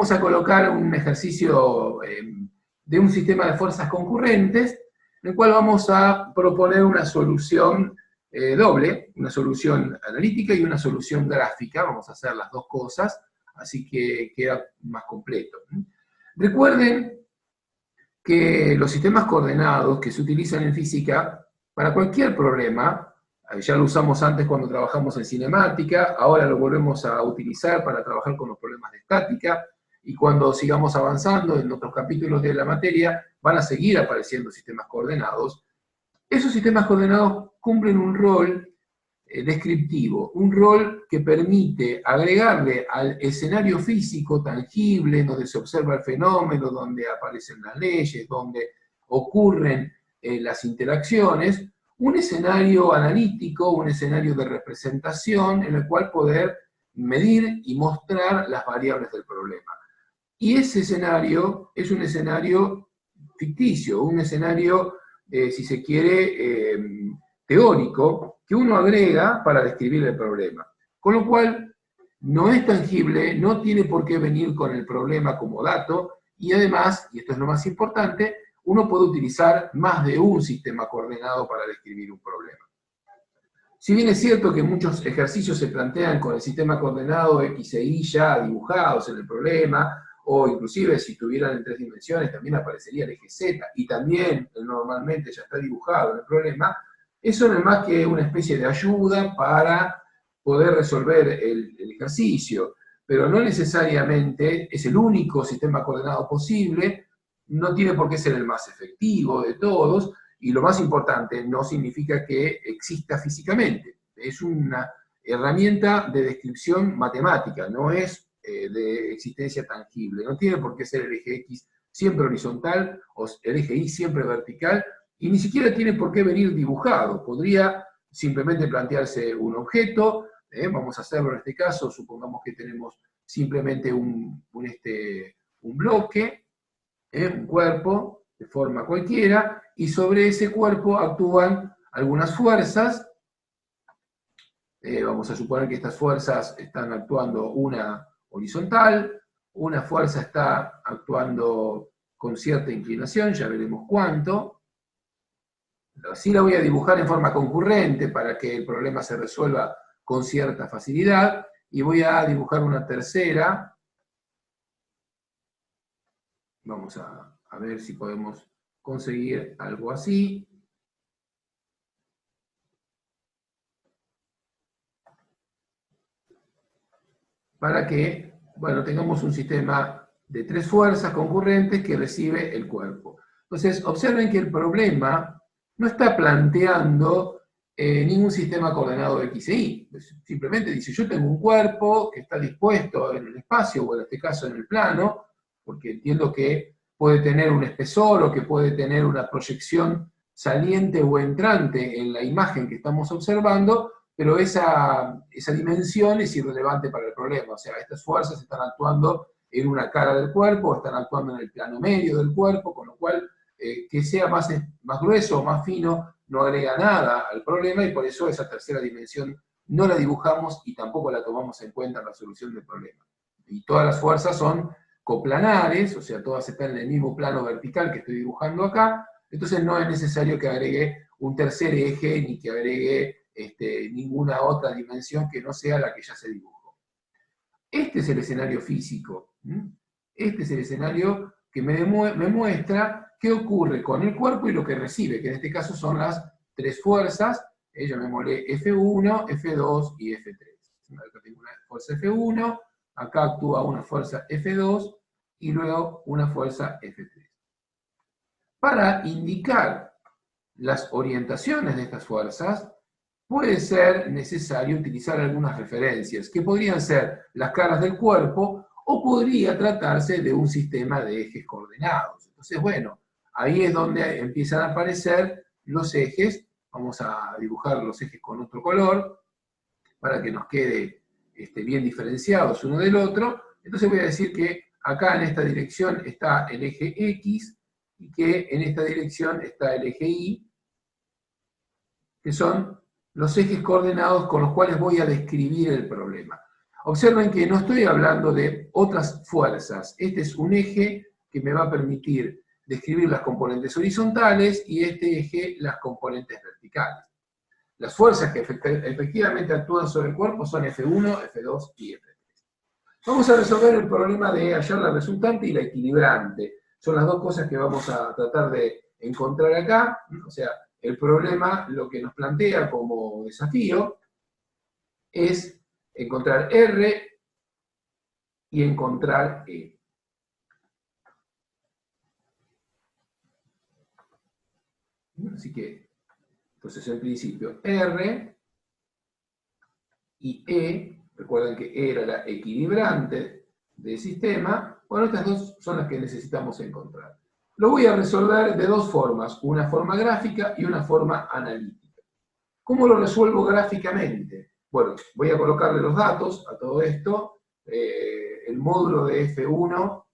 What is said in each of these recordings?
vamos a colocar un ejercicio de un sistema de fuerzas concurrentes, en el cual vamos a proponer una solución doble, una solución analítica y una solución gráfica. Vamos a hacer las dos cosas, así que queda más completo. Recuerden que los sistemas coordenados que se utilizan en física para cualquier problema, ya lo usamos antes cuando trabajamos en cinemática, ahora lo volvemos a utilizar para trabajar con los problemas de estática, y cuando sigamos avanzando en otros capítulos de la materia, van a seguir apareciendo sistemas coordenados. Esos sistemas coordenados cumplen un rol descriptivo, un rol que permite agregarle al escenario físico tangible, donde se observa el fenómeno, donde aparecen las leyes, donde ocurren las interacciones, un escenario analítico, un escenario de representación en el cual poder medir y mostrar las variables del problema. Y ese escenario es un escenario ficticio, un escenario, si se quiere, teórico, que uno agrega para describir el problema. Con lo cual, no es tangible, no tiene por qué venir con el problema como dato, y además, y esto es lo más importante, uno puede utilizar más de un sistema coordenado para describir un problema. Si bien es cierto que muchos ejercicios se plantean con el sistema coordenado X e Y ya dibujados en el problema, o inclusive si estuvieran en 3 dimensiones también aparecería el eje Z, y también normalmente ya está dibujado en el problema, eso no es más que una especie de ayuda para poder resolver el ejercicio, pero no necesariamente es el único sistema coordenado posible, no tiene por qué ser el más efectivo de todos, y lo más importante, no significa que exista físicamente. Es una herramienta de descripción matemática, no es de existencia tangible. No tiene por qué ser el eje X siempre horizontal o el eje Y siempre vertical, y ni siquiera tiene por qué venir dibujado. Podría simplemente plantearse un objeto, vamos a hacerlo en este caso, supongamos que tenemos simplemente un bloque, un cuerpo de forma cualquiera, y sobre ese cuerpo actúan algunas fuerzas. Vamos a suponer que estas fuerzas están actuando una horizontal, una fuerza está actuando con cierta inclinación, ya veremos cuánto. Así la voy a dibujar en forma concurrente para que el problema se resuelva con cierta facilidad, y voy a dibujar una tercera. Vamos a ver si podemos conseguir algo así. Para que, bueno, tengamos un sistema de 3 fuerzas concurrentes que recibe el cuerpo. Entonces, observen que el problema no está planteando ningún sistema coordenado X e Y. Simplemente dice, yo tengo un cuerpo que está dispuesto en el espacio, o en este caso en el plano, porque entiendo que puede tener un espesor o que puede tener una proyección saliente o entrante en la imagen que estamos observando, pero esa dimensión es irrelevante para el problema. O sea, estas fuerzas están actuando en una cara del cuerpo, están actuando en el plano medio del cuerpo, con lo cual que sea más grueso o más fino no agrega nada al problema, y por eso esa tercera dimensión no la dibujamos y tampoco la tomamos en cuenta en la solución del problema. Y todas las fuerzas son coplanares, o sea, todas están en el mismo plano vertical que estoy dibujando acá, entonces no es necesario que agregue un tercer eje ni que agregue ninguna otra dimensión que no sea la que ya se dibujó. Este es el escenario físico. Este es el escenario que me muestra qué ocurre con el cuerpo y lo que recibe, que en este caso son las 3 fuerzas. Yo me molé F1, F2 y F3. Acá tengo una fuerza F1, acá actúa una fuerza F2 y luego una fuerza F3. Para indicar las orientaciones de estas fuerzas, puede ser necesario utilizar algunas referencias, que podrían ser las caras del cuerpo, o podría tratarse de un sistema de ejes coordenados. Entonces, bueno, ahí es donde empiezan a aparecer los ejes. Vamos a dibujar los ejes con otro color, para que nos quede bien diferenciados uno del otro. Entonces voy a decir que acá en esta dirección está el eje X, y que en esta dirección está el eje Y, que son los ejes coordenados con los cuales voy a describir el problema. Observen que no estoy hablando de otras fuerzas. Este es un eje que me va a permitir describir las componentes horizontales y este eje las componentes verticales. Las fuerzas que efectivamente actúan sobre el cuerpo son F1, F2 y F3. Vamos a resolver el problema de hallar la resultante y la equilibrante. Son las dos cosas que vamos a tratar de encontrar acá. O sea, el problema lo que nos plantea como desafío es encontrar R y encontrar E. Así que, entonces en principio R y E, recuerden que E era la equilibrante del sistema, bueno, estas dos son las que necesitamos encontrar. Lo voy a resolver de dos formas, una forma gráfica y una forma analítica. ¿Cómo lo resuelvo gráficamente? Bueno, voy a colocarle los datos a todo esto. El módulo de F1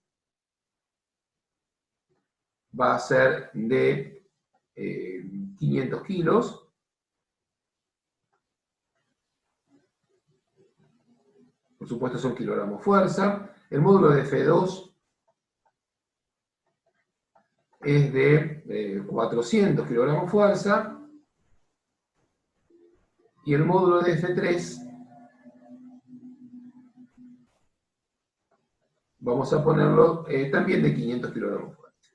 va a ser de 500 kilos. Por supuesto son kilogramos fuerza. El módulo de F2 es de 400 kilogramos fuerza. Y el módulo de F3 vamos a ponerlo también de 500 kilogramos fuerza.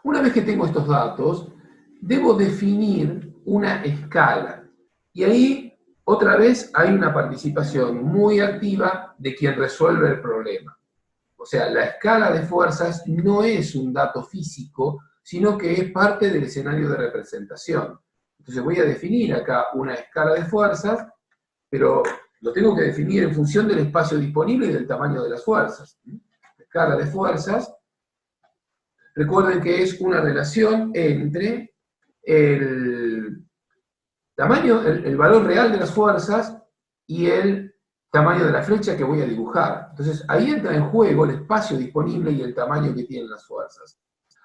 Una vez que tengo estos datos, debo definir una escala. Y ahí, otra vez, hay una participación muy activa de quien resuelve el problema. O sea, la escala de fuerzas no es un dato físico, sino que es parte del escenario de representación. Entonces voy a definir acá una escala de fuerzas, pero lo tengo que definir en función del espacio disponible y del tamaño de las fuerzas. La escala de fuerzas, recuerden que es una relación entre el tamaño, el valor real de las fuerzas y el tamaño de la flecha que voy a dibujar. Entonces ahí entra en juego el espacio disponible y el tamaño que tienen las fuerzas.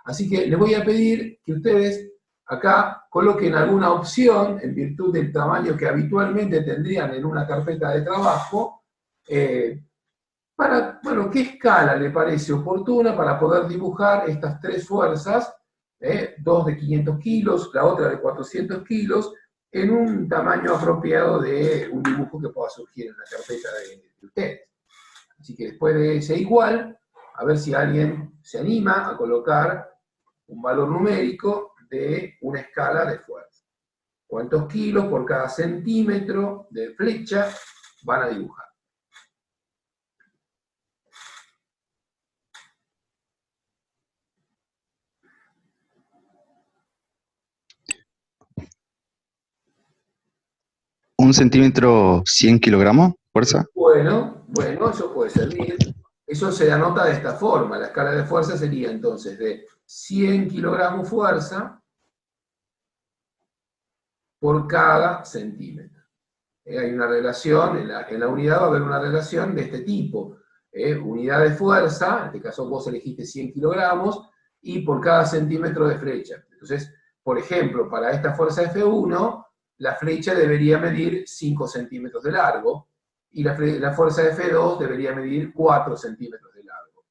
Así que les voy a pedir que ustedes acá coloquen alguna opción en virtud del tamaño que habitualmente tendrían en una carpeta de trabajo, para, bueno, qué escala le parece oportuna para poder dibujar estas tres fuerzas, dos de 500 kilos, la otra de 400 kilos, en un tamaño apropiado de un dibujo que pueda surgir en la carpeta de ustedes. Así que después de ese igual, a ver si alguien se anima a colocar un valor numérico de una escala de fuerza. ¿Cuántos kilos por cada centímetro de flecha van a dibujar? ¿Un centímetro 100 kilogramos? ¿Fuerza? Bueno, eso puede servir. Eso se anota de esta forma. La escala de fuerza sería entonces de 100 kilogramos fuerza por cada centímetro. Hay una relación, en la unidad va a haber una relación de este tipo. Unidad de fuerza, en este caso vos elegiste 100 kilogramos, y por cada centímetro de flecha. Entonces, por ejemplo, para esta fuerza F1, la flecha debería medir 5 centímetros de largo, y la fuerza F2 debería medir 4 centímetros de largo.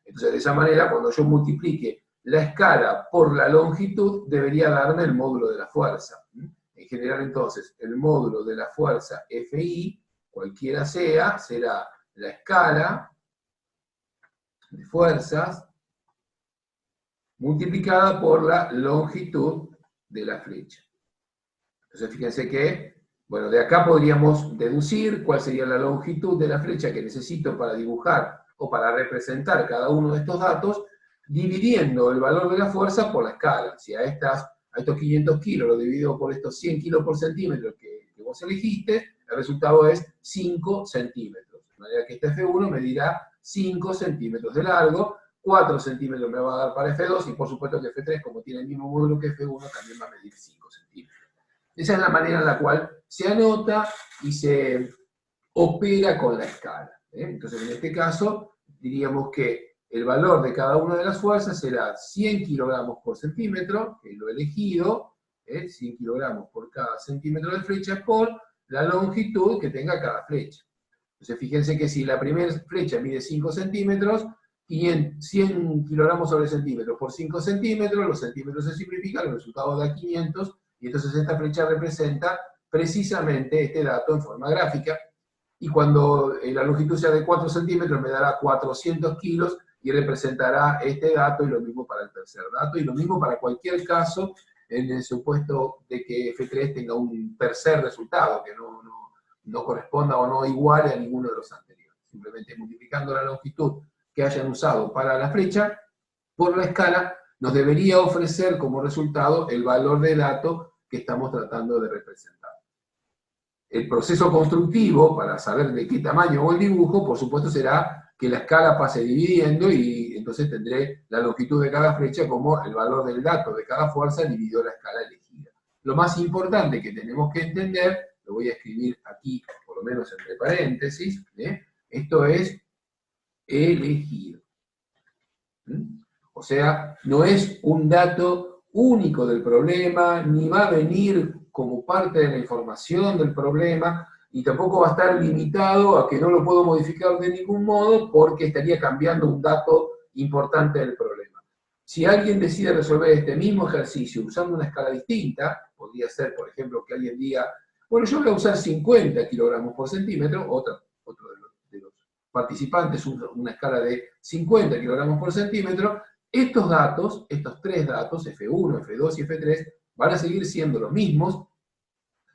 Entonces, de esa manera, cuando yo multiplique la escala por la longitud, debería darme el módulo de la fuerza. En general, entonces, el módulo de la fuerza Fi, cualquiera sea, será la escala de fuerzas multiplicada por la longitud de la flecha. Entonces, fíjense que, bueno, de acá podríamos deducir cuál sería la longitud de la flecha que necesito para dibujar o para representar cada uno de estos datos, dividiendo el valor de la fuerza por la escala. Si a estos 500 kilos lo divido por estos 100 kilos por centímetro que vos elegiste, el resultado es 5 centímetros. De manera que este F1 medirá 5 centímetros de largo, 4 centímetros me va a dar para F2, y por supuesto que F3, como tiene el mismo módulo que F1, también va a medir 5 centímetros. Esa es la manera en la cual se anota y se opera con la escala. Entonces, en este caso, diríamos que el valor de cada una de las fuerzas será 100 kilogramos por centímetro, que es lo elegido, 100 kilogramos por cada centímetro de flecha por la longitud que tenga cada flecha. Entonces fíjense que si la primera flecha mide 5 centímetros, 100 kilogramos sobre centímetro por 5 centímetros, los centímetros se simplifican, el resultado da 500, y entonces esta flecha representa precisamente este dato en forma gráfica, y cuando la longitud sea de 4 centímetros me dará 400 kilos, y representará este dato, y lo mismo para el tercer dato, y lo mismo para cualquier caso, en el supuesto de que F3 tenga un tercer resultado, que no corresponda o no iguale a ninguno de los anteriores. Simplemente multiplicando la longitud que hayan usado para la flecha por la escala, nos debería ofrecer como resultado el valor de dato que estamos tratando de representar. El proceso constructivo, para saber de qué tamaño o el dibujo, por supuesto será que la escala pase dividiendo, y entonces tendré la longitud de cada flecha como el valor del dato de cada fuerza dividido la escala elegida. Lo más importante que tenemos que entender, lo voy a escribir aquí, por lo menos entre paréntesis, esto es elegir. O sea, no es un dato único del problema, ni va a venir como parte de la información del problema, y tampoco va a estar limitado a que no lo puedo modificar de ningún modo porque estaría cambiando un dato importante del problema. Si alguien decide resolver este mismo ejercicio usando una escala distinta, podría ser, por ejemplo, que alguien diga, bueno, yo voy a usar 50 kilogramos por centímetro, otro de los participantes usa una escala de 50 kilogramos por centímetro, estos datos, estos tres datos, F1, F2 y F3, van a seguir siendo los mismos.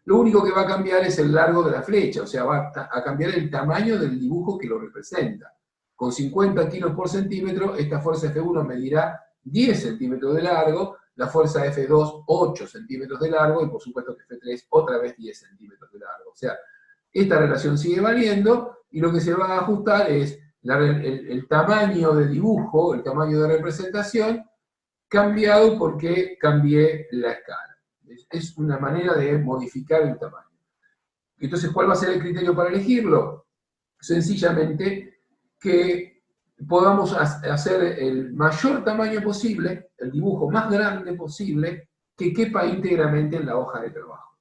Lo único que va a cambiar es el largo de la flecha, o sea, va a cambiar el tamaño del dibujo que lo representa. Con 50 kilos por centímetro, esta fuerza F1 medirá 10 centímetros de largo, la fuerza F2 8 centímetros de largo, y por supuesto que F3 otra vez 10 centímetros de largo. O sea, esta relación sigue valiendo, y lo que se va a ajustar es el tamaño de dibujo, el tamaño de representación, cambiado porque cambié la escala. Es una manera de modificar el tamaño. Entonces, ¿cuál va a ser el criterio para elegirlo? Sencillamente que podamos hacer el mayor tamaño posible, el dibujo más grande posible, que quepa íntegramente en la hoja de trabajo.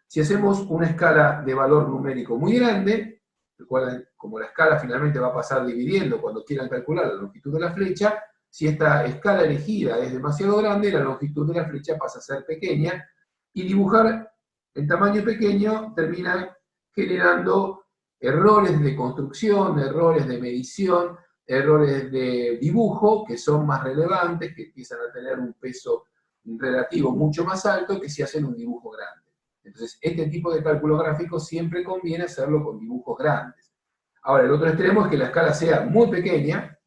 Si hacemos una escala de valor numérico muy grande, recuerden, como la escala finalmente va a pasar dividiendo cuando quieran calcular la longitud de la flecha, si esta escala elegida es demasiado grande, la longitud de la flecha pasa a ser pequeña, y dibujar en tamaño pequeño termina generando errores de construcción, errores de medición, errores de dibujo que son más relevantes, que empiezan a tener un peso relativo mucho más alto que si hacen un dibujo grande. Entonces, este tipo de cálculos gráficos siempre conviene hacerlo con dibujos grandes. Ahora, el otro extremo es que la escala sea muy pequeña,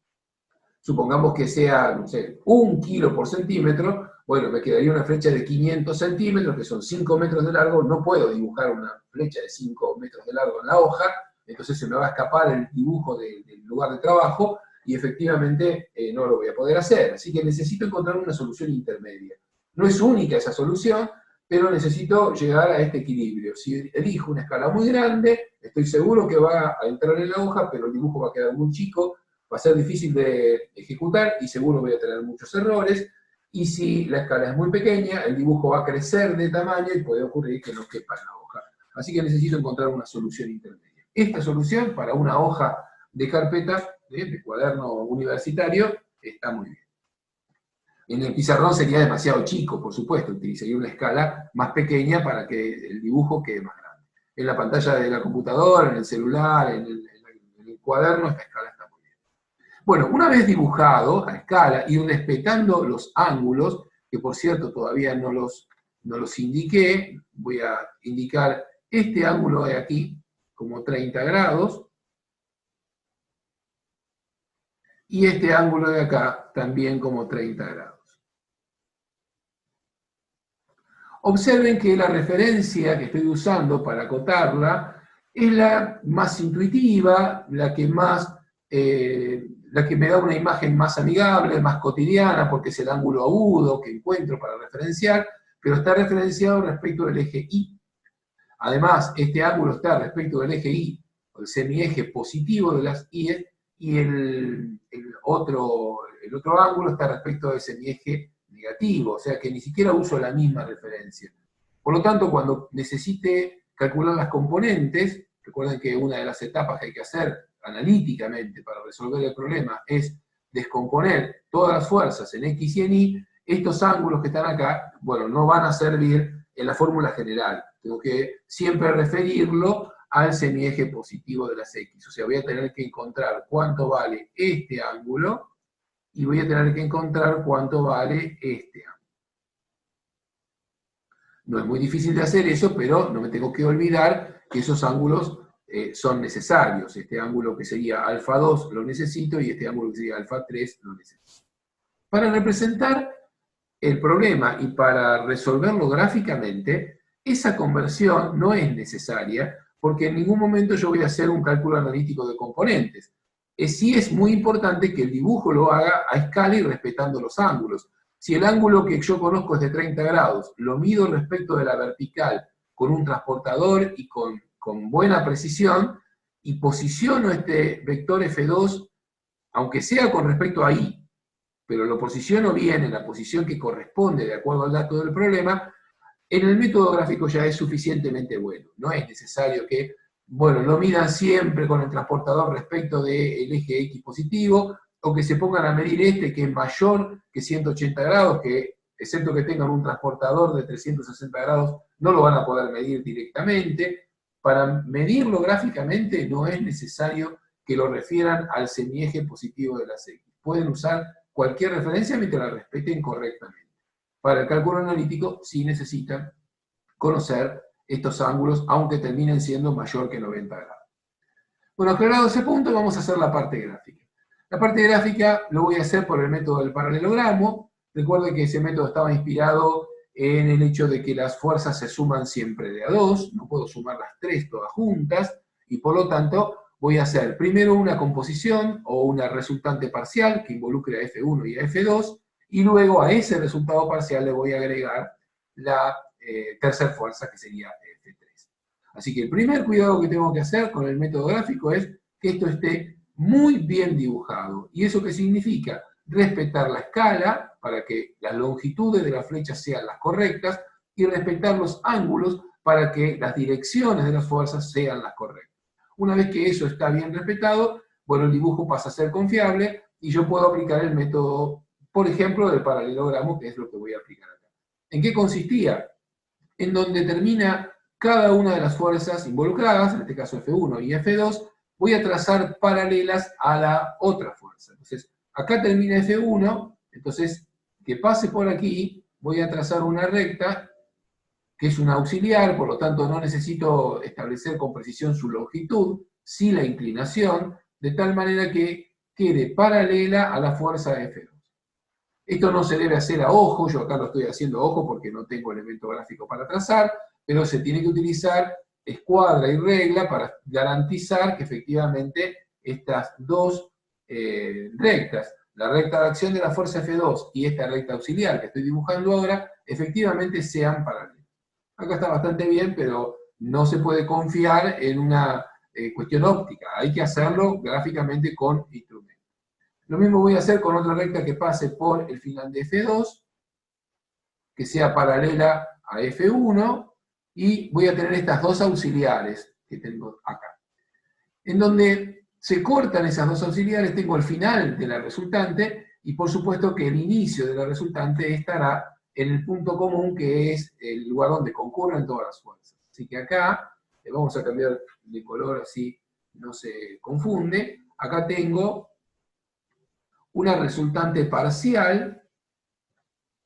supongamos que sea, no sé, 1 kilo por centímetro, bueno, me quedaría una flecha de 500 centímetros, que son 5 metros de largo, no puedo dibujar una flecha de 5 metros de largo en la hoja, entonces se me va a escapar el dibujo del lugar de trabajo, y efectivamente no lo voy a poder hacer. Así que necesito encontrar una solución intermedia. No es única esa solución, pero necesito llegar a este equilibrio. Si elijo una escala muy grande, estoy seguro que va a entrar en la hoja, pero el dibujo va a quedar muy chico, va a ser difícil de ejecutar y seguro voy a tener muchos errores. Y si la escala es muy pequeña, el dibujo va a crecer de tamaño y puede ocurrir que no quepa en la hoja. Así que necesito encontrar una solución intermedia. Esta solución para una hoja de carpeta, de cuaderno universitario, está muy bien. En el pizarrón sería demasiado chico, por supuesto, utilizaría una escala más pequeña para que el dibujo quede más grande. En la pantalla de la computadora, en el celular, en el cuaderno, esta escala está muy bien. Bueno, una vez dibujado a escala y respetando los ángulos, que por cierto todavía no los indiqué, voy a indicar este ángulo de aquí como 30 grados, y este ángulo de acá también como 30 grados. Observen que la referencia que estoy usando para acotarla es la más intuitiva, la que me da una imagen más amigable, más cotidiana, porque es el ángulo agudo que encuentro para referenciar, pero está referenciado respecto del eje Y. Además, este ángulo está respecto del eje Y, el semieje positivo de las Y, y el otro ángulo está respecto del semieje negativo. negativo, o sea que ni siquiera uso la misma referencia. Por lo tanto, cuando necesite calcular las componentes, recuerden que una de las etapas que hay que hacer analíticamente para resolver el problema es descomponer todas las fuerzas en X y en Y. Estos ángulos que están acá, bueno, no van a servir en la fórmula general. Tengo que siempre referirlo al semieje positivo de las X. O sea, voy a tener que encontrar cuánto vale este ángulo y voy a tener que encontrar cuánto vale este ángulo. No es muy difícil de hacer eso, pero no me tengo que olvidar que esos ángulos son necesarios. Este ángulo que sería alfa 2 lo necesito y este ángulo que sería alfa 3 lo necesito. Para representar el problema y para resolverlo gráficamente, esa conversión no es necesaria porque en ningún momento yo voy a hacer un cálculo analítico de componentes. Sí es muy importante que el dibujo lo haga a escala y respetando los ángulos. Si el ángulo que yo conozco es de 30 grados, lo mido respecto de la vertical con un transportador y con buena precisión, y posiciono este vector F2, aunque sea con respecto a Y, pero lo posiciono bien en la posición que corresponde de acuerdo al dato del problema, en el método gráfico ya es suficientemente bueno. No es necesario que, bueno, lo midan siempre con el transportador respecto del eje X positivo, o que se pongan a medir este que es mayor que 180 grados, que excepto que tengan un transportador de 360 grados, no lo van a poder medir directamente. Para medirlo gráficamente no es necesario que lo refieran al semieje positivo de las X. Pueden usar cualquier referencia mientras la respeten correctamente. Para el cálculo analítico sí necesitan conocer estos ángulos, aunque terminen siendo mayor que 90 grados. Bueno, aclarado ese punto, vamos a hacer la parte gráfica. La parte gráfica lo voy a hacer por el método del paralelogramo. Recuerden que ese método estaba inspirado en el hecho de que las fuerzas se suman siempre de a 2, no puedo sumar las 3 todas juntas, y por lo tanto voy a hacer primero una composición o una resultante parcial que involucre a F1 y a F2, y luego a ese resultado parcial le voy a agregar la tercera fuerza, que sería F3. Así que el primer cuidado que tengo que hacer con el método gráfico es que esto esté muy bien dibujado. ¿Y eso qué significa? Respetar la escala para que las longitudes de las flechas sean las correctas y respetar los ángulos para que las direcciones de las fuerzas sean las correctas. Una vez que eso está bien respetado, bueno, el dibujo pasa a ser confiable y yo puedo aplicar el método, por ejemplo, del paralelogramo, que es lo que voy a aplicar acá. ¿En qué consistía? En donde termina cada una de las fuerzas involucradas, en este caso F1 y F2, voy a trazar paralelas a la otra fuerza. Entonces, acá termina F1, entonces, que pase por aquí, voy a trazar una recta, que es una auxiliar, por lo tanto no necesito establecer con precisión su longitud, sí la inclinación, de tal manera que quede paralela a la fuerza F2. Esto no se debe hacer a ojo, yo acá lo estoy haciendo a ojo porque no tengo elemento gráfico para trazar, pero se tiene que utilizar escuadra y regla para garantizar que efectivamente estas dos rectas, la recta de acción de la fuerza F2 y esta recta auxiliar que estoy dibujando ahora, efectivamente sean paralelas. Acá está bastante bien, pero no se puede confiar en una cuestión óptica, hay que hacerlo gráficamente con instrumentos. Lo mismo voy a hacer con otra recta que pase por el final de F2, que sea paralela a F1, y voy a tener estas dos auxiliares que tengo acá. En donde se cortan esas dos auxiliares, tengo el final de la resultante, y por supuesto que el inicio de la resultante estará en el punto común, que es el lugar donde concurren todas las fuerzas. Así que acá, le vamos a cambiar de color así no se confunde, acá tengo una resultante parcial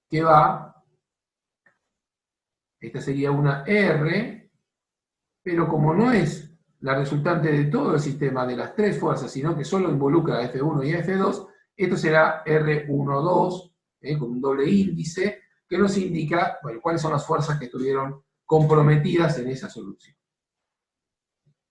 que va, esta sería una R, pero como no es la resultante de todo el sistema de las tres fuerzas, sino que solo involucra a F1 y a F2, esto será R12, con un doble índice, que nos indica, bueno, cuáles son las fuerzas que estuvieron comprometidas en esa solución.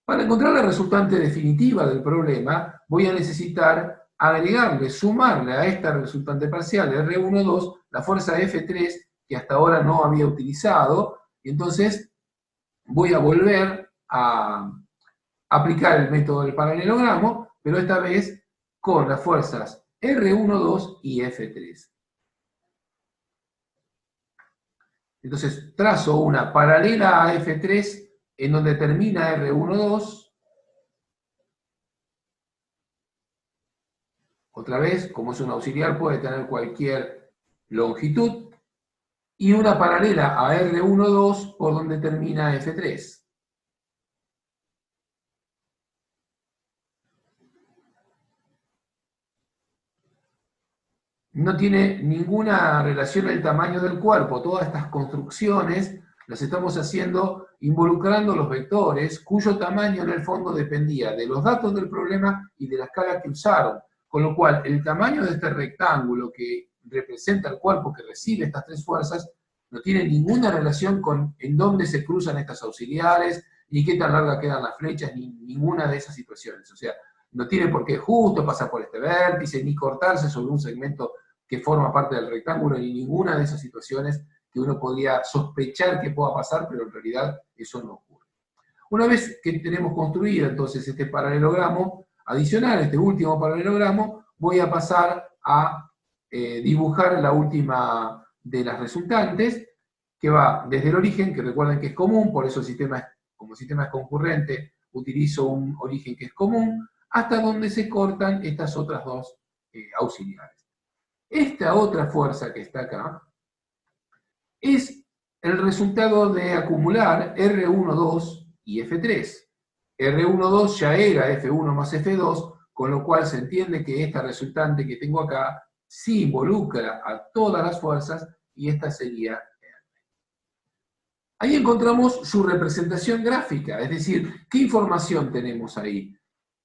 Para encontrar la resultante definitiva del problema, voy a necesitar agregarle, sumarle a esta resultante parcial, R12, la fuerza F3, que hasta ahora no había utilizado, y entonces voy a volver a aplicar el método del paralelogramo, pero esta vez con las fuerzas R12 y F3. Entonces trazo una paralela a F3 en donde termina R12. Otra vez, como es un auxiliar, puede tener cualquier longitud. Y una paralela a R12 por donde termina F3. No tiene ninguna relación el tamaño del cuerpo. Todas estas construcciones las estamos haciendo involucrando los vectores, cuyo tamaño en el fondo dependía de los datos del problema y de la escala que usaron. Con lo cual, el tamaño de este rectángulo que representa el cuerpo que recibe estas tres fuerzas no tiene ninguna relación con en dónde se cruzan estas auxiliares, ni qué tan largas quedan las flechas, ni ninguna de esas situaciones. O sea, no tiene por qué justo pasar por este vértice, ni cortarse sobre un segmento que forma parte del rectángulo, ni ninguna de esas situaciones que uno podría sospechar que pueda pasar, pero en realidad eso no ocurre. Una vez que tenemos construido entonces este paralelogramo adicional, este último paralelogramo, voy a pasar a dibujar la última de las resultantes, que va desde el origen, que recuerden que es común, por eso como el sistema es concurrente, utilizo un origen que es común, hasta donde se cortan estas otras dos auxiliares. Esta otra fuerza que está acá es el resultado de acumular R12 y F3. R12 ya era F1 más F2, con lo cual se entiende que esta resultante que tengo acá sí involucra a todas las fuerzas y esta sería R. Ahí encontramos su representación gráfica, es decir, ¿qué información tenemos ahí?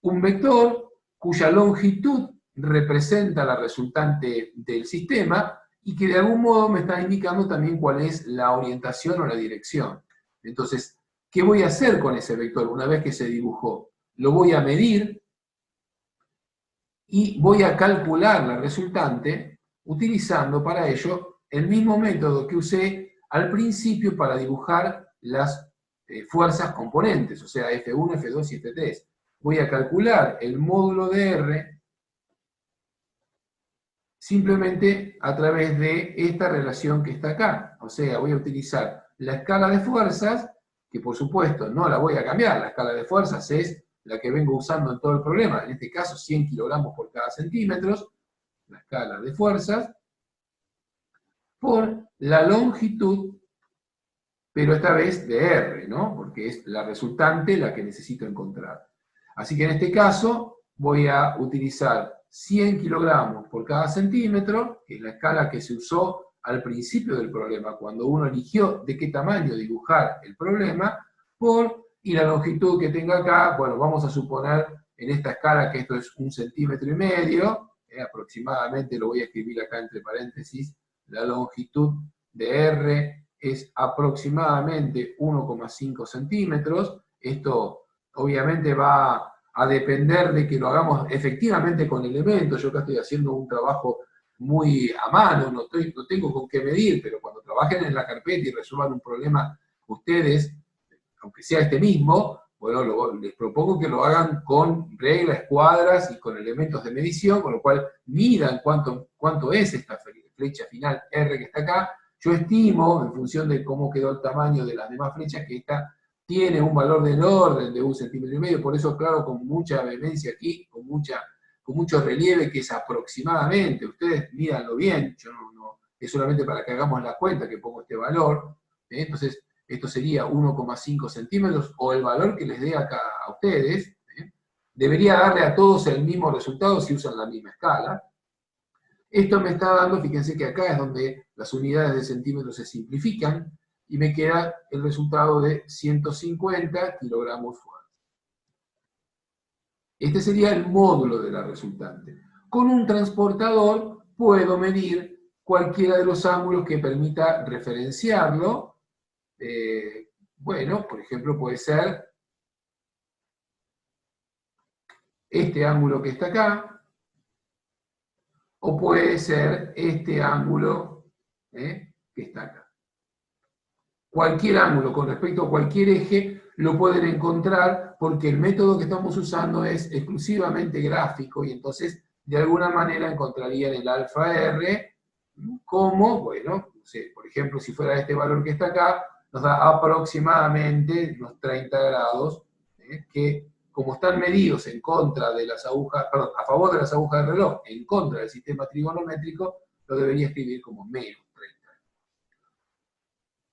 Un vector cuya longitud representa la resultante del sistema y que de algún modo me está indicando también cuál es la orientación o la dirección. Entonces, ¿qué voy a hacer con ese vector una vez que se dibujó? Lo voy a medir y voy a calcular la resultante utilizando para ello el mismo método que usé al principio para dibujar las fuerzas componentes, o sea, F1, F2 y F3. Voy a calcular el módulo de R simplemente a través de esta relación que está acá. O sea, voy a utilizar la escala de fuerzas, que por supuesto no la voy a cambiar, la escala de fuerzas es la que vengo usando en todo el problema, en este caso 100 kilogramos por cada centímetro, la escala de fuerzas, por la longitud, pero esta vez de R, ¿no? Porque es la resultante la que necesito encontrar. Así que en este caso voy a utilizar 100 kilogramos por cada centímetro, que es la escala que se usó al principio del problema, cuando uno eligió de qué tamaño dibujar el problema, y la longitud que tenga acá, bueno, vamos a suponer en esta escala que esto es 1,5 centímetros, aproximadamente lo voy a escribir acá entre paréntesis, la longitud de R es aproximadamente 1,5 centímetros, esto obviamente va a depender de que lo hagamos efectivamente con elementos. Yo acá estoy haciendo un trabajo muy a mano, no tengo con qué medir, pero cuando trabajen en la carpeta y resuelvan un problema ustedes, aunque sea este mismo, bueno, les propongo que lo hagan con reglas, cuadras y con elementos de medición, con lo cual midan cuánto es esta flecha final R que está acá. Yo estimo, en función de cómo quedó el tamaño de las demás flechas, que esta tiene un valor del orden de 1,5 centímetros, por eso claro, con mucha vehemencia aquí, con mucho relieve, que es aproximadamente, ustedes mídanlo bien, yo es solamente para que hagamos la cuenta que pongo este valor, entonces esto sería 1,5 centímetros, o el valor que les dé acá a ustedes, debería darle a todos el mismo resultado si usan la misma escala. Esto me está dando, fíjense que acá es donde las unidades de centímetros se simplifican, y me queda el resultado de 150 kilogramos fuerza. Este sería el módulo de la resultante. Con un transportador puedo medir cualquiera de los ángulos que permita referenciarlo. Bueno, por ejemplo, puede ser este ángulo que está acá, o puede ser este ángulo que está acá. Cualquier ángulo con respecto a cualquier eje lo pueden encontrar porque el método que estamos usando es exclusivamente gráfico y entonces de alguna manera encontrarían el alfa R Como, bueno, no sé, por ejemplo, si fuera este valor que está acá, nos da aproximadamente unos 30 grados, que como están medidos en contra de las agujas, perdón, a favor de las agujas del reloj, en contra del sistema trigonométrico, lo debería escribir como menos 30.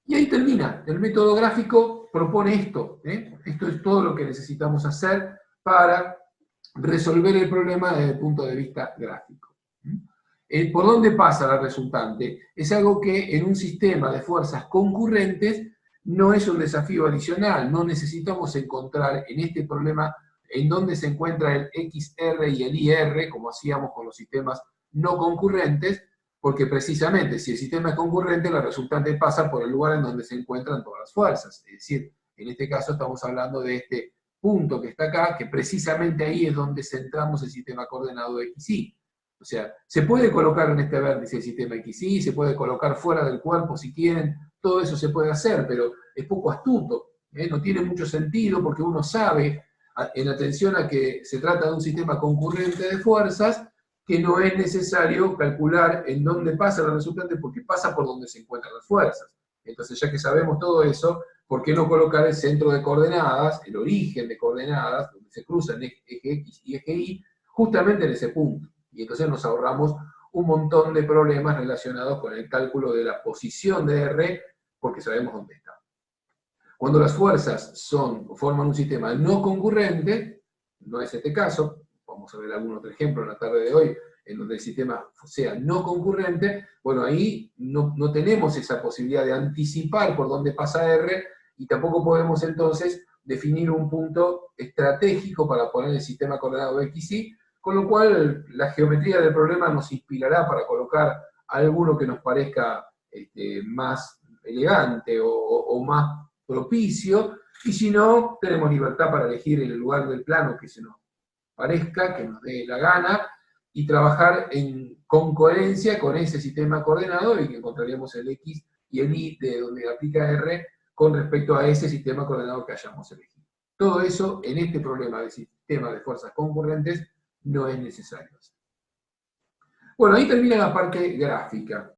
Y ahí termina. El método gráfico propone esto. Esto es todo lo que necesitamos hacer para resolver el problema desde el punto de vista gráfico. ¿Por dónde pasa la resultante? Es algo que en un sistema de fuerzas concurrentes no es un desafío adicional. No necesitamos encontrar en este problema en dónde se encuentra el XR y el IR, como hacíamos con los sistemas no concurrentes, porque precisamente si el sistema es concurrente, la resultante pasa por el lugar en donde se encuentran todas las fuerzas. Es decir, en este caso estamos hablando de este punto que está acá, que precisamente ahí es donde centramos el sistema coordenado XY. O sea, se puede colocar en este vértice el sistema XY, se puede colocar fuera del cuerpo si quieren, todo eso se puede hacer, pero es poco astuto, no tiene mucho sentido porque uno sabe, en atención a que se trata de un sistema concurrente de fuerzas, que no es necesario calcular en dónde pasa la resultante porque pasa por donde se encuentran las fuerzas. Entonces, ya que sabemos todo eso, ¿por qué no colocar el centro de coordenadas, el origen de coordenadas, donde se cruzan eje X y eje Y, justamente en ese punto? Y entonces nos ahorramos un montón de problemas relacionados con el cálculo de la posición de R, porque sabemos dónde está. Cuando las fuerzas forman un sistema no concurrente, no es este caso, vamos a ver algún otro ejemplo en la tarde de hoy, en donde el sistema sea no concurrente, bueno, ahí no tenemos esa posibilidad de anticipar por dónde pasa R, y tampoco podemos entonces definir un punto estratégico para poner el sistema coordenado XY, con lo cual la geometría del problema nos inspirará para colocar alguno que nos parezca más elegante o más propicio, y si no, tenemos libertad para elegir el lugar del plano que se nos parezca, que nos dé la gana, y trabajar con coherencia con ese sistema coordenado, y que encontraríamos el X y el Y de donde aplica R con respecto a ese sistema coordenado que hayamos elegido. Todo eso en este problema del sistema de fuerzas concurrentes no es necesario hacer. Bueno, ahí termina la parte gráfica.